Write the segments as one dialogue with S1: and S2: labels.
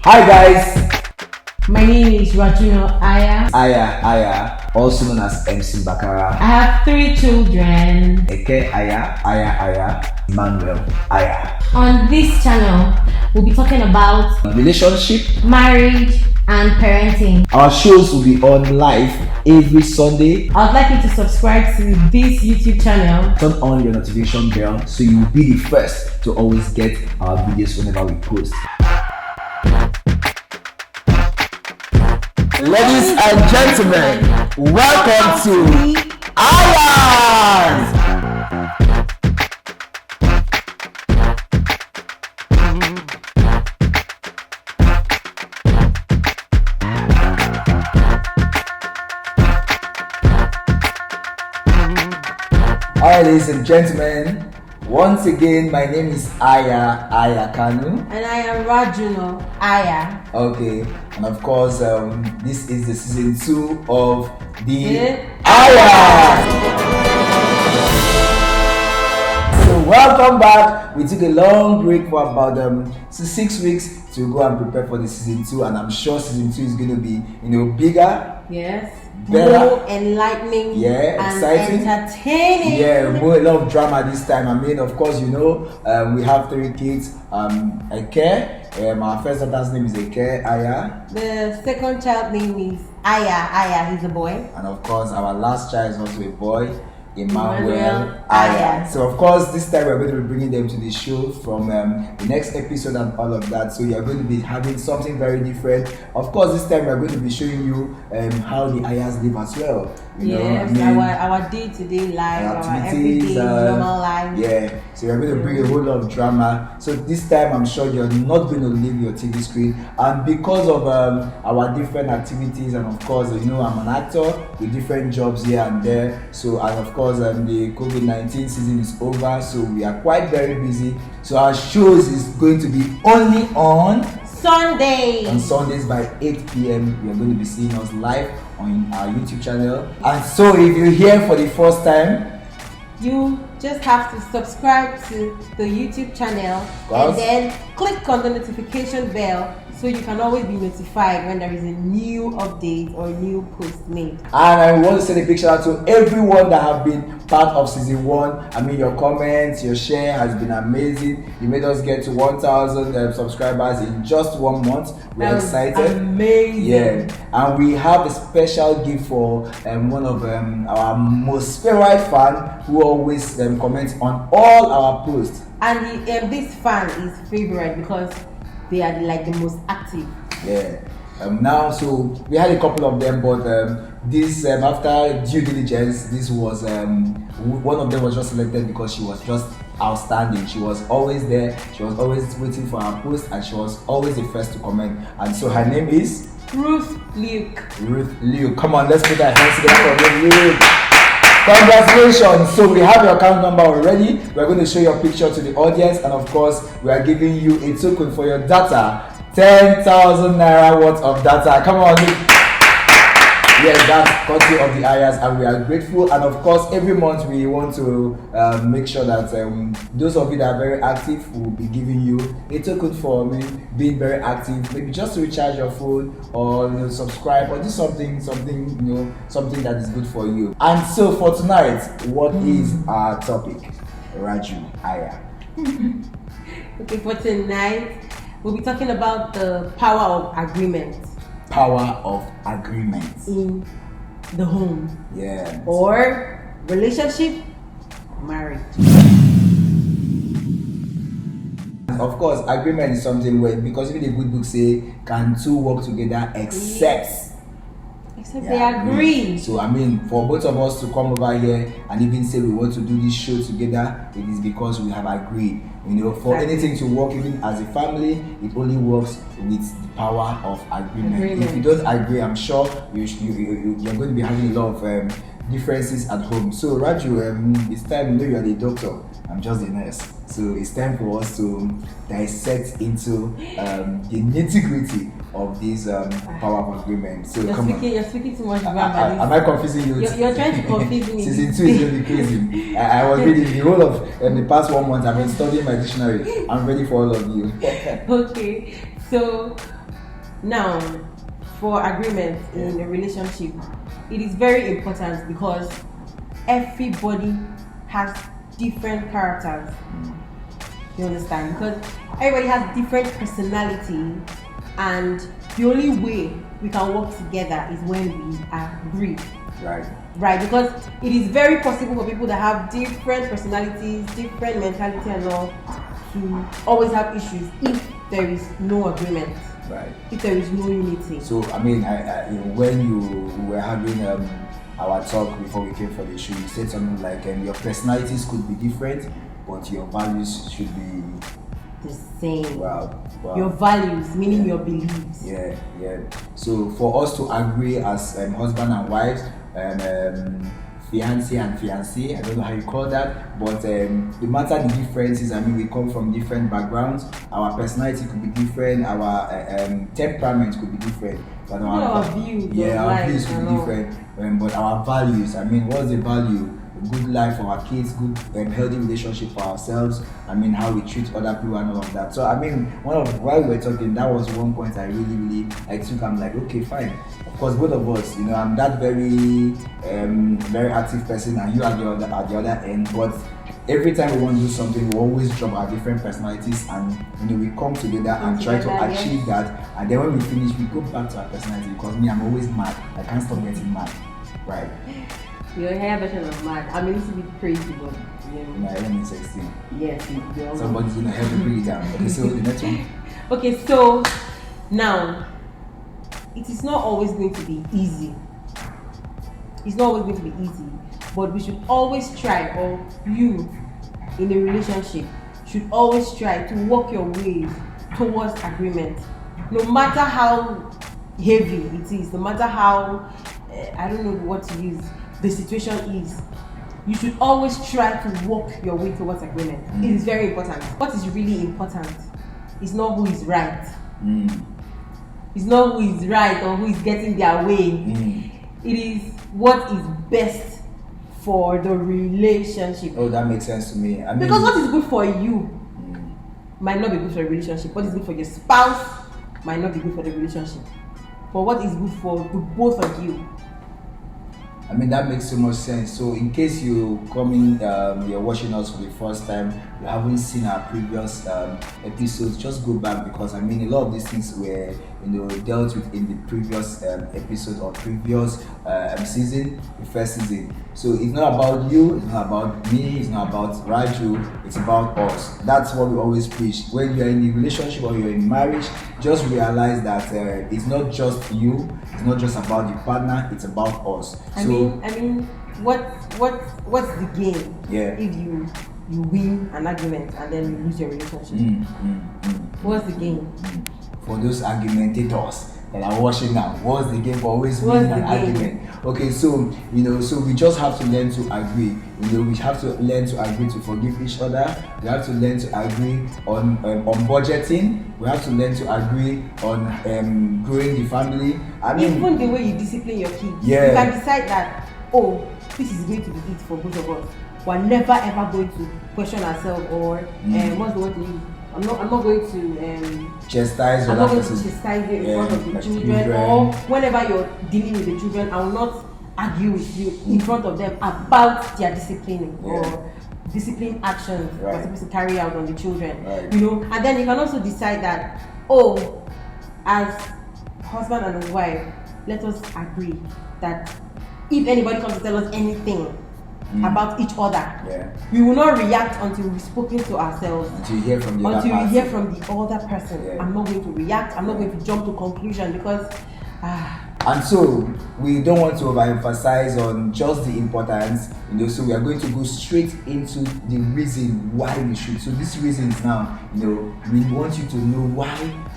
S1: Hi guys,
S2: My name is Rajuno Aya.
S1: Aya, also known as MC Bakara,
S2: I have 3 children.
S1: Eke Aya, Emmanuel Aya.
S2: On this channel, we'll be talking about
S1: Relationship.
S2: marriage and parenting.
S1: Our shows will be on live every Sunday.
S2: I would like you to subscribe to this YouTube channel.
S1: Turn on your notification bell so you'll be the first to always get our videos whenever we post. Ladies and gentlemen, welcome to Aya. Alright, ladies and gentlemen, once again, my name is Aya Kanu.
S2: And I am Rajuno Aya.
S1: Okay, and of course, this is the season 2 of the
S2: Aya.
S1: So welcome back. We took a long break for about 6 weeks to go and prepare for the season 2, and I'm sure season 2 is going to be bigger.
S2: Yes.
S1: Better.
S2: More enlightening.
S1: Yeah,
S2: and
S1: exciting.
S2: entertaining.
S1: Yeah, a lot of drama this time. I mean, of course, we have 3 kids. Eke, our first daughter's name is Eke Aya.
S2: The second child name is Aya. He's a boy.
S1: And of course, our last child is also a boy, Emmanuel
S2: Emmanuel
S1: Aya.
S2: Aya.
S1: So of course, this time we're going to be bringing them to the show from the next episode and all of that. So you're going to be having something very different. Of course, this time we're going to be showing you how the Ayas live as well.
S2: Our day-to-day life, our everyday normal life.
S1: Yeah, so you're going to bring a whole lot of drama. So this time I'm sure you're not going to leave your TV screen. And because of our different activities, and of course, I'm an actor with different jobs here and there. So, and of course, the COVID-19 season is over, so we are quite very busy. So our shows is going to be only on Sundays by 8 p.m. You're going to be seeing us live on our YouTube channel. And so if you're here for the first time,
S2: you just have to subscribe to the YouTube channel and then click on the notification bell so you can always be notified when there is a new update or new post made.
S1: And I want to send a big shout out to everyone that have been part of season 1. I mean, your comments, your share has been amazing. You made us get to 1,000 subscribers in just 1 month. We're excited.
S2: Amazing.
S1: Yeah, and we have a special gift for one of our most favorite fan who always comments on all our posts.
S2: And this fan is favorite because they are like the most active.
S1: Yeah. Now, so we had a couple of them, but this after due diligence, this was one of them was just selected because she was just outstanding. She was always there. She was always waiting for her post, and she was always the first to comment. And so her name is
S2: Ruth Luke.
S1: Come on, let's put our hands together for Ruth. Congratulations! So we have your account number already. We're going to show your picture to the audience, and of course, we are giving you a token for your data. 10,000 naira worth of data. Come on. Yes, that's courtesy of the Ayas, and we are grateful. And of course, every month we want to make sure that those of you that are very active will be giving you a token for being very active. Maybe just to recharge your phone, or subscribe, or do something that is good for you. And so for tonight, what is our topic, Raju Aya?
S2: Okay, for tonight, we'll be talking about the power of agreement.
S1: Power of agreement
S2: in the home.
S1: Yeah.
S2: Or relationship, marriage.
S1: Of course, agreement is something where, because even the good book say, can two work together except
S2: they agree.
S1: So I mean, for both of us to come over here and even say we want to do this show together, it is because we have agreed. For anything to work, even as a family, it only works with the power of agreement. If you don't agree, I'm sure you're going to be having a lot of differences at home. So Raju, it's time. You're the doctor, I'm just the nurse. So it's time for us to dissect into the nitty-gritty of this power of agreement. So
S2: you're speaking too much about
S1: am I confusing you?
S2: You're trying to confuse me.
S1: Season 2 is going to be crazy. I was reading the whole of the past 1 month. I've been studying my dictionary. I'm ready for all of you.
S2: Okay, so Now, for agreement in a relationship, it is very important because everybody has different characters. You understand? Because everybody has different personality, and the only way we can work together is when we agree. Right, because it is very possible for people that have different personalities, different mentality and all to always have issues if there is no agreement.
S1: Right.
S2: If there is no unity.
S1: So I mean, when you were having our talk before we came for the show, you said something like your personalities could be different, but your values should be
S2: the same.
S1: Wow.
S2: Your values, meaning your beliefs.
S1: Yeah. So for us to agree as husband and wives, fiancé and fiancée, I don't know how you call that, but no matter the differences, I mean, we come from different backgrounds. Our personality could be different. Our temperament could be different. But
S2: our views,
S1: our views could be different. But our values, I mean, what's the value? A good life for our kids, good healthy relationship for ourselves. I mean, how we treat other people and all of that. So I mean, while we were talking, that was one point I really took. I'm like, okay, fine. Of course, both of us, I'm that very very active person, and you are at the other end. But every time we want to do something, we always drop our different personalities, and we come together and try to achieve that. And then when we finish, we go back to our personality. Because me, I'm always mad. I can't stop getting mad, right?
S2: Your hair version of mad. I'm a little bit crazy, but
S1: No, I am 16.
S2: Yes,
S1: somebody's gonna help me bring it down. Okay, so the next one.
S2: Okay, so now it is not always going to be easy. It's not always going to be easy, but we should always try, or you in a relationship should always try to work your way towards agreement. No matter how heavy it is, no matter how I don't know what to use, the situation is, you should always try to walk your way towards agreement. It is very important. What is really important is not who is right. It's not who is right or who is getting their way. It is what is best for the relationship.
S1: Oh, that makes sense to me. I mean,
S2: because what is good for you might not be good for a relationship. What is good for your spouse might not be good for the relationship. But what is good for the both of you?
S1: I mean, that makes so much sense. So in case you come in, you're watching us for the first time, you haven't seen our previous episodes, just go back, because I mean, a lot of these things were dealt with in the previous episode or previous season, the first season. So it's not about you, it's not about me, it's not about Raju, it's about us. That's what we always preach. When you're in a relationship or you're in marriage, just realize that it's not just you, it's not just about the partner, it's about us.
S2: I mean, what's the gain? If you win an argument and then you lose your relationship? What's the gain?
S1: For those argumentators that are watching now, what's the game for always winning an argument? Okay, so so we just have to learn to agree. We have to learn to agree to forgive each other. We have to learn to agree on budgeting. We have to learn to agree on growing the family. I mean,
S2: even the way you discipline your kids. You can decide that, oh, this is going to be it for both of us. We're never ever going to question ourselves or what's the word to use? I'm not going to
S1: chastise.
S2: I'm not going to chastise you in front of the children, or whenever you're dealing with the children, I will not argue with you in front of them about their disciplining or discipline actions we're supposed to carry out on the children. And then you can also decide that, oh, as husband and wife, let us agree that if anybody comes to tell us anything about each other, we will not react until we've spoken to ourselves,
S1: until you hear from the
S2: other person. I'm not going to react, I'm not going to jump to conclusion, because
S1: and so we don't want to overemphasize on just the importance, so we are going to go straight into the reason why we should. So these reasons now, we want you to know why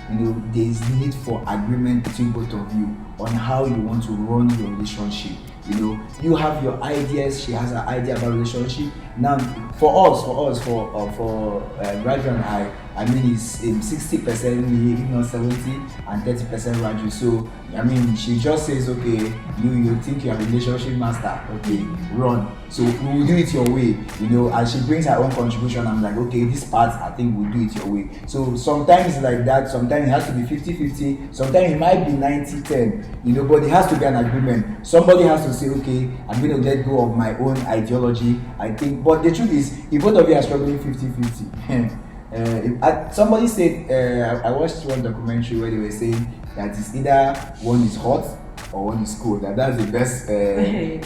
S1: there is need for agreement between both of you on how you want to run your relationship. You have your ideas, she has her idea about relationship, Now, for Raju and I mean, it's 60% me, if not 70, and 30% Raju. So, I mean, she just says, okay, you think you're a relationship master, okay, run. So we will do it your way, you know. And she brings her own contribution. I'm like, okay, this part, I think we'll do it your way. So sometimes it's like that. Sometimes it has to be 50-50. Sometimes it might be 90-10, you know. But it has to be an agreement. Somebody has to say, okay, I'm going to let go of my own ideology, I think. But the truth is, if both of you are struggling 50-50, somebody said, I watched one documentary where they were saying that it's either one is hot or one is cold, and that's the best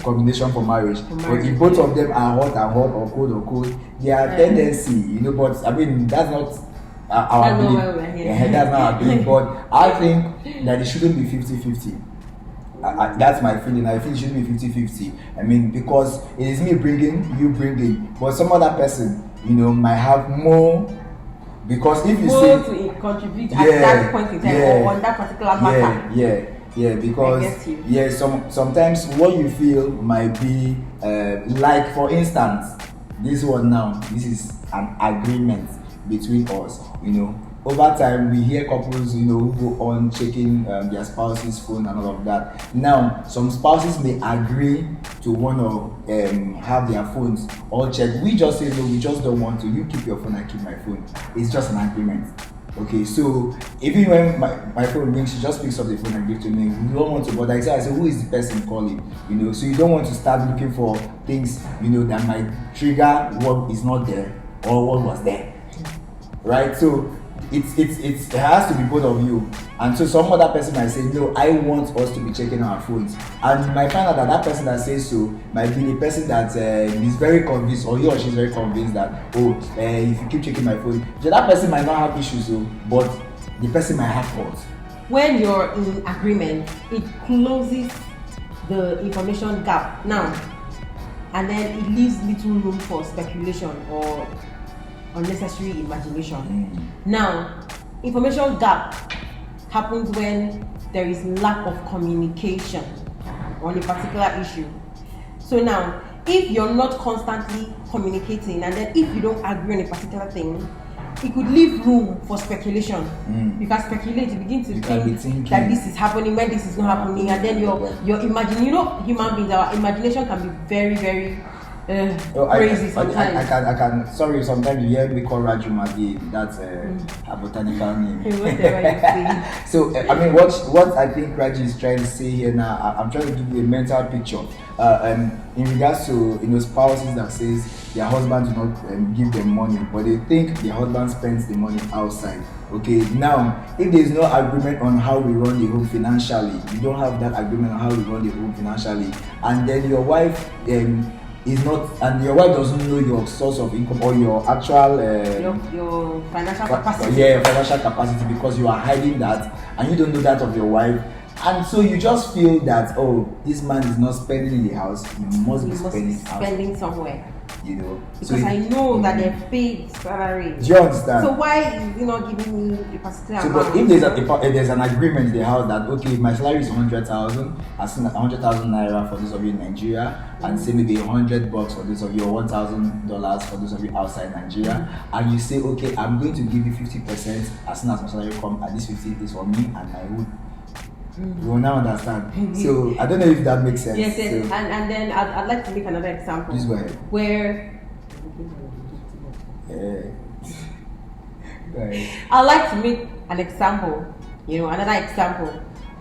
S1: combination for marriage. But if both of them are hot and hot, or cold, they are tendency, you know. But I mean, that's not our belief. That's not our belief. But I think that it shouldn't be 50-50. That's my feeling. I feel it shouldn't be 50-50. I mean, because it is me bringing, you bringing, but some other person, you know, might have more. Because if you say
S2: to contribute at that point in time, or on that particular matter.
S1: Because sometimes what you feel might be like, for instance, this one now, this is an agreement between us, you know. Over time, we hear couples, you know, who go on checking their spouse's phone and all of that. Now, some spouses may agree to want to have their phones all checked. We just say, no, we just don't want to. You keep your phone, I keep my phone. It's just an agreement. Okay, so even when my phone rings, she just picks up the phone and gives to me. We don't want to bother. I say, who is the person calling? You know, so you don't want to start looking for things, you know, that might trigger what is not there or what was there. Right? So it has to be both of you. And so some other person might say, no, I want us to be checking our phones. And you might find out that person that says so might be the person that is very convinced, or he or she is very convinced that, if you keep checking my phone, so that person might not have issues, but the person might have faults.
S2: When you're in agreement, it closes the information gap now, and then it leaves little room for speculation or unnecessary imagination. Now, information gap happens when there is lack of communication on a particular issue. So now, if you're not constantly communicating, and then if you don't agree on a particular thing, it could leave room for speculation. You can speculate, you begin to think that this is happening, when this is not happening, and then you're imagining. You know, human beings, our imagination can be very, very crazy sometimes.
S1: I can. Sorry, sometimes you hear me call Raju Madi. That's a botanical name.
S2: Whatever you say.
S1: So I mean, what I think Raju is trying to say here now, I'm trying to give you a mental picture. In regards to, you know, spouses that says their husband do not give them money, but they think their husband spends the money outside. Okay, now if there is no agreement on how we run the home financially, you don't have that agreement on how we run the home financially, and then your wife is not, and your wife doesn't know your source of income or your actual
S2: your financial capacity.
S1: Financial capacity, because you are hiding that, and you don't know that of your wife, and so you just feel that, oh, this man is not spending in the house, he must be spending
S2: somewhere.
S1: You know,
S2: because I know that they're paid salary.
S1: Do you understand?
S2: So why is he not giving me a particular amount?
S1: But if there's an agreement in the house that, okay, my salary is 100,000, I send 100,000 naira for those of you in Nigeria, and say maybe $100 for those of you, or $1,000 for those of you outside Nigeria, and you say, okay, I'm going to give you 50% as soon as my salary comes, and this 50 is for me and my wood. You will now understand. So I don't know if that makes sense.
S2: Yes,
S1: so,
S2: and then I'd like to make another example.
S1: Please go ahead.
S2: Where
S1: go ahead.
S2: I'd like to make an example, you know, another example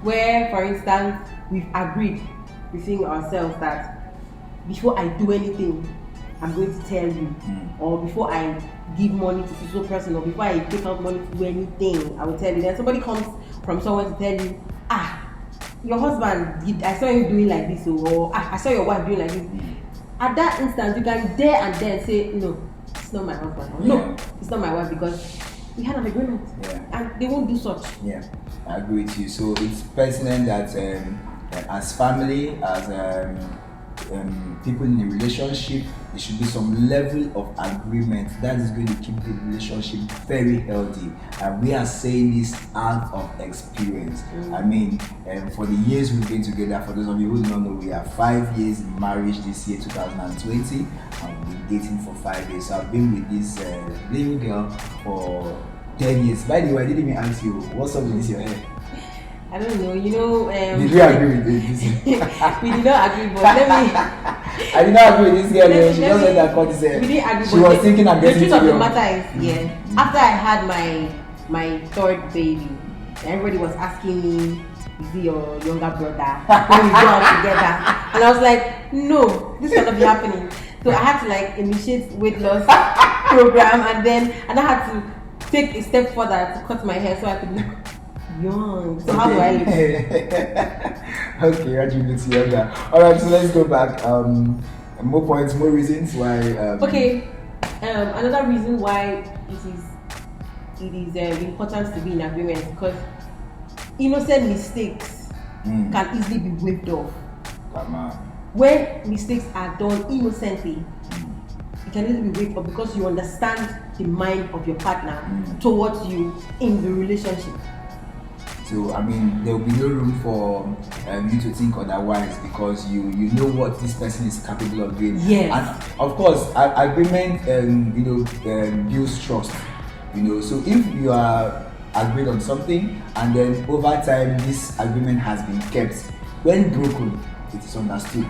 S2: where, for instance, we've agreed within ourselves that before I do anything, I'm going to tell you, or before I give money to this person, or before I take out money to do anything, I will tell you. Then somebody comes from someone to tell you, your husband, I saw him doing like this, or I saw your wife doing like this. At that instant, you can there and then say, no, it's not my husband, or no, it's not my wife, because we had an agreement, and they won't do such.
S1: Yeah, I agree with you. So it's pertinent that as family, as people in a relationship, there should be some level of agreement that is going to keep the relationship very healthy. And we are saying this out of experience. I mean, for the years we've been together, for those of you who don't know, we are 5 years in marriage this year, 2020, and we've been dating for 5 years. So I've been with this living girl for 10 years. By the way, I didn't even ask you, what's up with this your hair?
S2: I don't know, you know.
S1: Did we agree with this?
S2: We did not agree, but let me.
S1: I did not agree with this girl. She just said that caught his hair.
S2: We didn't agree.
S1: She was thinking I'm getting
S2: the truth of
S1: to
S2: the
S1: you.
S2: matter is, after I had my third baby, everybody was asking me, is it your younger brother? When we go out together, and I was like, no, this cannot be happening. So I had to like initiate weight loss program, and I had to take a step further to cut my hair so I could look young. So how do I look?
S1: Okay, how do you look younger? Alright, so let's go back. More points, more reasons why.
S2: Another reason why it is important to be in agreement, because innocent mistakes can easily be waved off. When mistakes are done innocently, it can easily be waved off because you understand the mind of your partner towards you in the relationship.
S1: So I mean, there will be no room for you to think otherwise, because you know what this person is capable of doing.
S2: Yes.
S1: And of course, agreement builds trust. So if you are agreed on something and then over time this agreement has been kept, when broken, it is understood.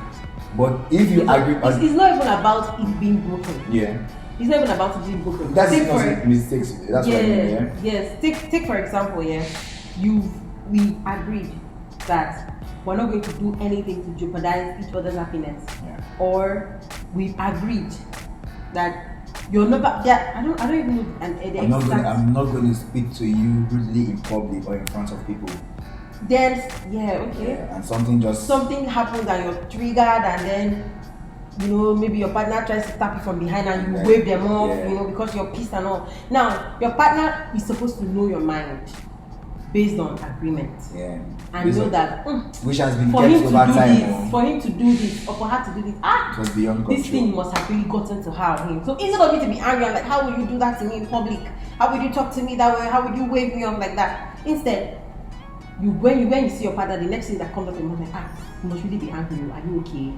S1: But if you agree,
S2: it's not even about it being broken.
S1: Yeah.
S2: It's not even about it being broken.
S1: That's not mistakes. That's what I mean. Yeah.
S2: Yes. Take for example, we agreed that we're not going to do anything to jeopardize each other's happiness.
S1: Yeah.
S2: Or we agreed that you're not. Yeah, I don't even know
S1: I'm not going to speak to you rudely in public or in front of people.
S2: Then okay.
S1: Yeah, and something
S2: happens and you're triggered, and then maybe your partner tries to tap you from behind and you wave them off, because you're pissed and all. Now your partner is supposed to know your mind based on agreement.
S1: Yeah.
S2: And know that
S1: which has been kept over time.
S2: For him to do this or for her to do this,
S1: it was beyond control.
S2: This thing must have really gotten to her or him. So instead of me to be angry, I'm like, how would you do that to me in public? How would you talk to me that way? How would you wave me off like that? Instead, when you see your partner, the next thing that comes up in your mind, you must really be angry. Are you okay?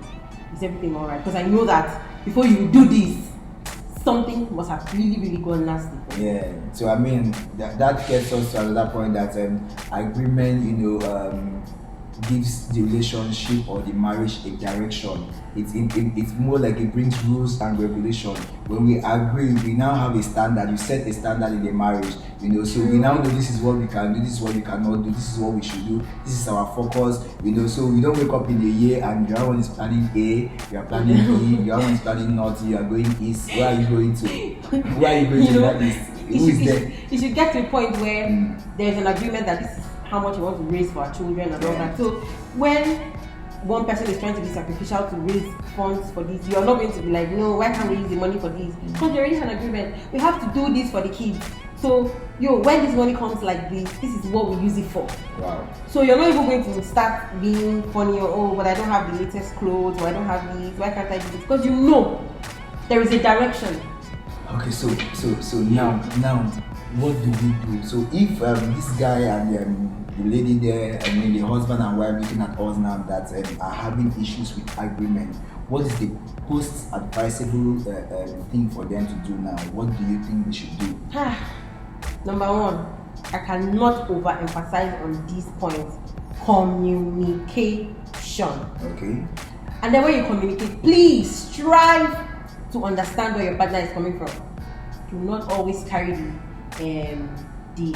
S2: Is everything alright? Because I know that before you do this, something must have really, really gone nasty.
S1: Yeah. So I mean, that gets us to another point that agreement, gives the relationship or the marriage a direction. It's more like it brings rules and regulation. When we agree, we now have a standard. You set a standard in the marriage, so we now know this is what we can do, this is what we cannot do, this is what we should do, this is our focus, so we don't wake up in the year and your one is planning A, you are planning B, your one is planning North, you are going East. Where are you going to? Where are you going to that East? Who is there?
S2: You should get to a point where there's an agreement that this is how much you want to raise for our children and all that. So when one person is trying to be sacrificial to raise funds for this, you're not going to be like, no, why can't we use the money for this? Because there is an agreement. We have to do this for the kids. So when this money comes like this is what we use it for.
S1: Wow.
S2: So you're not even going to start being funny or but I don't have the latest clothes, or I don't have these, why can't I do this? Because there is a direction.
S1: Okay, so now what do we do? So if this guy and the lady there, the husband and wife looking at us now that are having issues with agreement, what is the most advisable thing for them to do now? What do you think we should do?
S2: Number one, I cannot overemphasize on these points. Communication.
S1: Okay.
S2: And then when you communicate, please strive to understand where your partner is coming from. Do not always carry the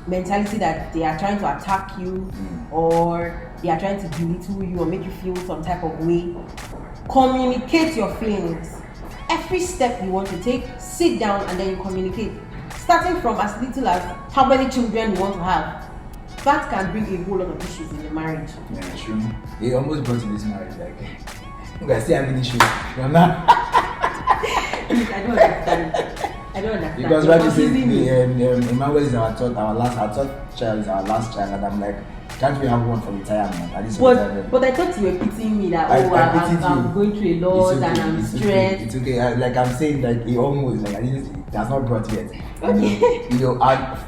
S2: mentality that they are trying to attack you or they are trying to belittle you or make you feel some type of way. Communicate your feelings. Every step you want to take, sit down and then you communicate. Starting from as little as how many children you want to have. That can bring a whole lot of issues in the marriage.
S1: Yeah, true. It almost brought to this marriage, you guys still having issues. You're not.
S2: I don't understand.
S1: Because right, you say Emmanuel is our third child is our last child, and I'm like, Can't we have one for retirement? At least retirement.
S2: But I thought you were pitying me that I'm going through a lot and I'm stressed.
S1: It's okay. Like I'm saying, like it almost like it has not brought yet.
S2: Okay.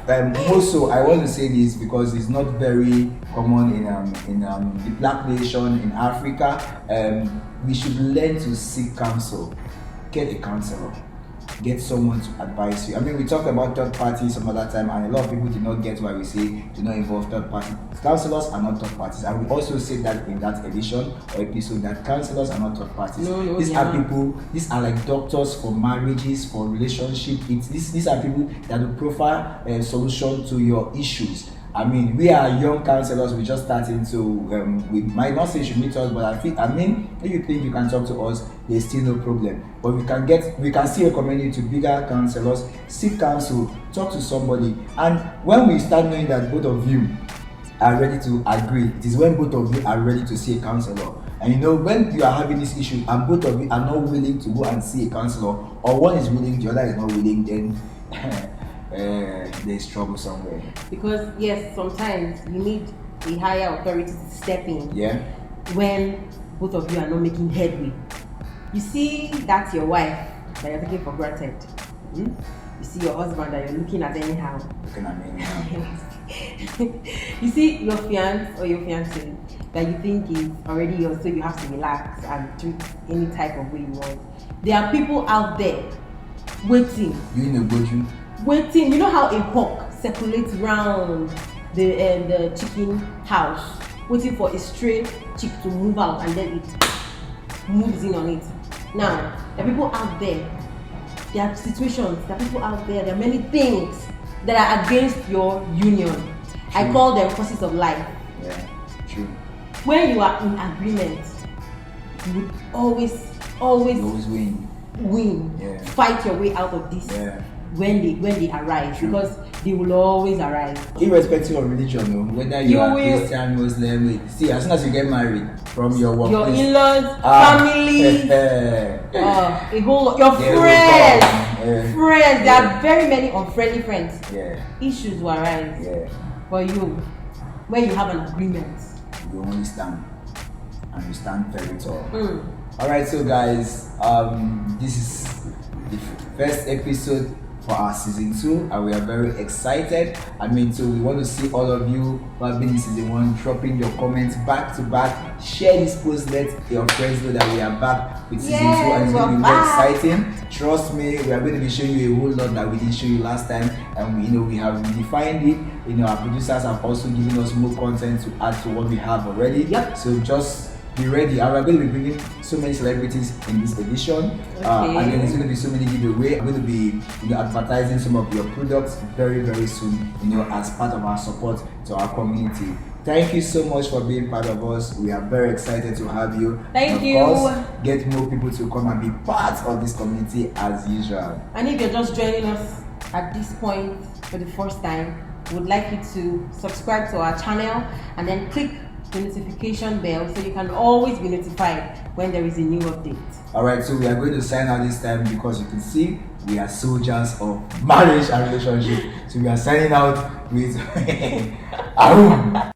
S1: And also I want to say this because it's not very common in the Black nation in Africa. We should learn to seek counsel. Get a counselor. Get someone to advise you. I mean, we talked about third parties some other time, and a lot of people do not get why we say do not involve third parties. Counselors are not third parties. I will also say that in that edition or episode that counselors are not third parties. These are people. These are like doctors for marriages, for relationship. These are people that will provide a solution to your issues. I mean, we are young counselors. We're just starting to. We might not say you should meet us, but if you think you can talk to us, there's still no problem. But we can still recommend you to bigger counselors. Seek counsel, talk to somebody, and when we start knowing that both of you are ready to agree, it is when both of you are ready to see a counselor. And when you are having this issue and both of you are not willing to go and see a counselor, or one is willing, the other is not willing, then there's trouble somewhere.
S2: Because yes, sometimes you need a higher authority to step in.
S1: Yeah.
S2: When both of you are not making headway. You see that's your wife that you're taking for granted. You see your husband that you're looking at anyhow.
S1: Looking at me anyhow.
S2: You see your fiance or your fiancée that you think is already yours, so you have to relax and treat any type of way you want. There are people out there waiting. Waiting. You know how a hawk circulates around the chicken house, waiting for a stray chick to move out and then it moves in on it. Now, there are people out there. There are situations. There are people out there. There are many things that are against your union. True. I call them forces of life.
S1: Yeah, true.
S2: When you are in agreement, you would always win.
S1: Yeah.
S2: Fight your way out of this.
S1: Yeah.
S2: When they arise, true. Because they will always arise.
S1: Irrespective of religion, whether you are Christian, Muslim, see, as soon as you get married from your work,
S2: your in-laws, family, a whole lot, your friends, there are very many unfriendly friends.
S1: Yeah.
S2: Issues will arise.
S1: Yeah.
S2: But when you have an agreement,
S1: you only stand, and you stand very tall. Alright, so guys, this is the first episode for our season 2, and we are very excited. So we want to see all of you who have been in season 1 dropping your comments back to back. Share this post, let your friends know that we are back with season 2, and it's going to be very exciting. Trust me, we are going to be showing you a whole lot that we didn't show you last time, and we have redefined it. Our producers have also given us more content to add to what we have already.
S2: Yep.
S1: So just be ready. And we're going to be bringing so many celebrities in this edition, and then there's going to be so many giveaways. I'm going to be advertising some of your products very, very soon, as part of our support to our community. Thank you so much for being part of us. We are very excited to have you.
S2: Thank you.
S1: Of course, get more people to come and be part of this community as usual.
S2: And if you're just joining us at this point for the first time, we would like you to subscribe to our channel and then click the notification bell so you can always be notified when there is a new update. Alright,
S1: so we are going to sign out this time because you can see we are soldiers of marriage and relationship. So we are signing out with Arum.